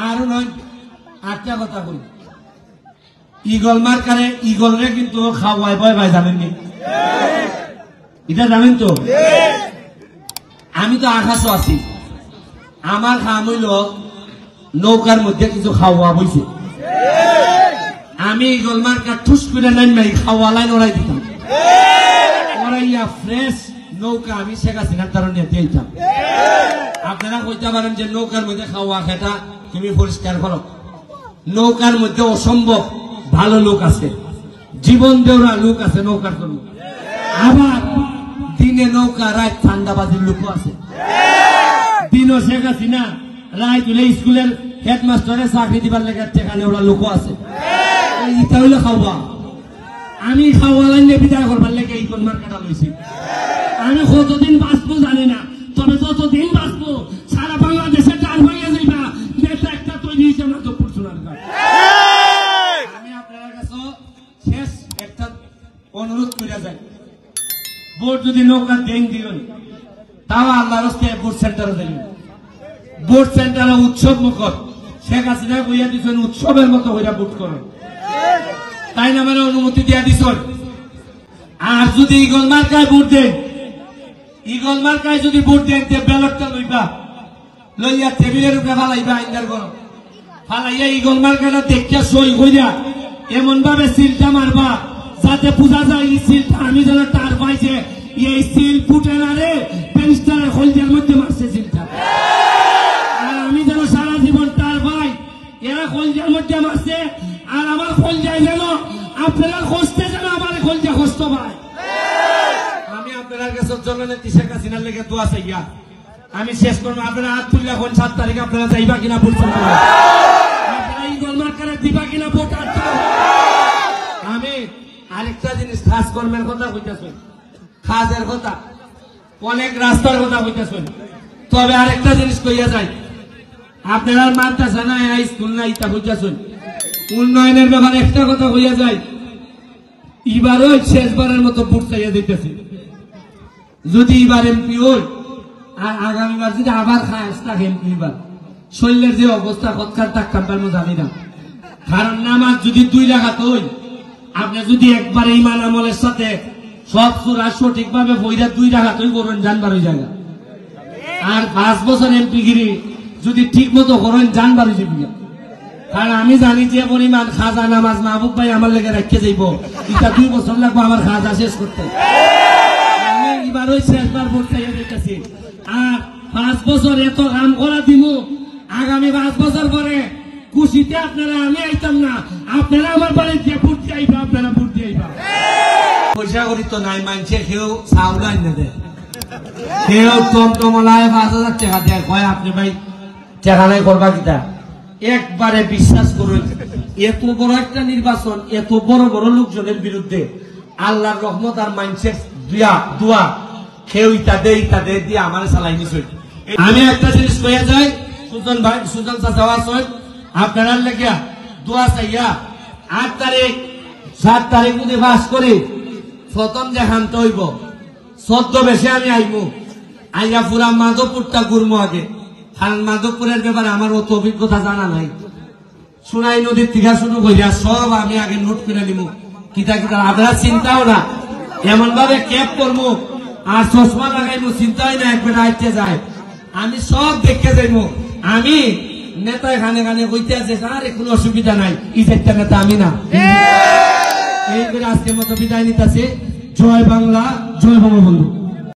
আর নয় আটটা কথা বলি ইগল মার্কারে ইগলরে কিন্তু খাওয়াই ভয় ভাই জানেননি এটা জানেন তো আমি তো আকাশও আছি আমার খাম হইল নৌকার মধ্যে কিছু খাওয়া বইছে আমি ইগল মার্কা ঠুস করে নাইন ভাই খাওয়া লাইন ওরাই দিতাম ওরাইয়া ফ্রেশ নৌকা আমি শেখ হাসিনার তারা নিয়ে দিতাম আপনারা কইতে পারেন যে নৌকার মধ্যে খাওয়া খেটা তুমি পরিষ্কার করো নৌকার মধ্যে অসম্ভব ভালো লোক আছে জীবন দেওয়া লোক আছে নৌকার জন্য আবার দিনে নৌকা রাত ঠান্ডাবাজির লোক আছে দিনও শেখ হাসিনা রায় তুলে স্কুলের হেডমাস্টারে চাকরি দিবার লেগে সেখানে ওরা লোক আছে ইটা হইলে খাওয়া আমি খাওয়া লাইনে বিদায় করবার লেগে এই কোন মার্কাটা লইছি আমি কতদিন বাঁচবো জানি না তবে যতদিন বাঁচবো সারা বাংলাদেশে টান হয়ে যাইবা নেতা একটা তৈরি হয়েছে আমরা তো পুরসুনার আমি আপনার কাছে শেষ একটা অনুরোধ করে যাই ভোট যদি নৌকা দেন দিবেন তাও আল্লাহর রাস্তায় ভোট সেন্টারে যাইবেন ভোট সেন্টারে উৎসব মুখর শেখ হাসিনা বইয়া দিচ্ছেন উৎসবের মতো হইয়া ভোট করেন তাই না মানে অনুমতি দিয়া দিছ আর যদি ইগল মার্কায় ভোট দেন ইগল মার্কায় যদি ভোট দেন ব্যালটটা লইবা লইয়া টেবিলের উপরে ফালাইবা আইনার গরম ফালাইয়া ইগল মার্কাটা দেখিয়া সই হইয়া এমন ভাবে সিলটা মারবা যাতে বুঝা যায় এই সিলটা আমি যেন টার পাইছে এই সিল ফুটে না রে ব্যারিস্টারের হলদিয়ার মধ্যে মারছে সিলটা আর আমি যেন সারা জীবন টার পাই এরা হলদিয়ার মধ্যে মারছে আর আমার খোলজায় যেন আপনারা খুঁজতে যেন আমার খোলজা খুঁজতে পায় আমি আপনার কাছে জননেত্রী শেখ হাসিনার লেগে দোয়া চাইয়া আমি শেষ করবো আপনারা হাত তুললে এখন 7 তারিখে আপনারা যাইবা কিনা ভোট আপনারা ইগল মার্কারে দিবা কিনা ভোট আমি আরেকটা জিনিস খাস কর্মের কথা কইতেছেন খাজের কথা অনেক রাস্তার কথা কইতেছেন তবে আরেকটা জিনিস কইয়া যায় আপনারা মাদ্রাসা না স্কুল না ইটা কইতেছেন উন্নয়নের ব্যাপারে একটা কথা হইয়া যায় এবারও শেষবারের মতো ভোট চাইয়া দিতেছে যদি এবার এমপি হই আর আগামীবার যদি আবার খাস থাকে এমপি এবার শরীরের যে অবস্থা কতকার তাক কাম্পার মতো জানি না কারণ নামাজ যদি 2 রাকাত হই আপনি যদি একবার ইমান আমলের সাথে সব সূরা সঠিকভাবে পড়া 2 রাকাত হই করুন জানবার ওই জায়গা আর 5 বছর এমপি গিরি যদি ঠিক মতো করেন জানবার ওই জায়গা কারণ আমি জানি যে পরিমাণ খাজা নামাজ মাহবুব ভাই আমার লেগে রেখে যাইব এটা 2 বছর লাগবে আমার খাজা শেষ করতে আমি এবার ওই শেষবার ভোট চাইয়া দিতেছি আর 5 বছর এত কাম করা দিব আগামী 5 বছর পরে খুশিতে আপনারা আমি আইতাম না আপনারা আমার বাড়িতে ভোট চাইবা আপনারা ভোট চাইবা পয়সা করি তো নাই মানছে কেউ চাউল আইনে দেয় কেউ টমটমলায় 5,000 টাকা দেয় কয় আপনি ভাই টাকা নাই করবা কিতা একবারে বিশ্বাস করুন এত বড় একটা নির্বাচন এত বড় বড় লোকজনের বিরুদ্ধে আল্লাহর রহমত আর মানুষের দোয়া কেউ ইটা দেয় দিয়ে আমার চালাই নিশ্চয় আমি একটা জিনিস কইয়া যাই সুলতান ভাই সুলতান চাচা আপনারা লেগিয়া দোয়া চাইয়া 8 তারিখ 7 তারিখ যদি বাস করি প্রথম যে শান্ত হইব 14 বেশে আমি আইবো আইয়া পুরা মাধবপুরটা ঘুরবো আগে কারণ মাধবপুরের ব্যাপারে আমার অত অভিজ্ঞতা জানা নাই সোনাই নদীর থেকে শুরু করিয়া সব আমি আগে নোট করে নিব কিতা কিতা আপনারা চিন্তাও না এমন ভাবে ক্যাপ করবো আর চশমা লাগাইবো চিন্তাই না একবার আইতে যায় আমি সব দেখে যাইব আমি নেতা এখানে এখানে কইতে আছে আর কোনো অসুবিধা নাই ইজেকটা নেতা আমি না এই করে আজকের মতো বিদায় নিতেছে জয় বাংলা জয় বঙ্গবন্ধু।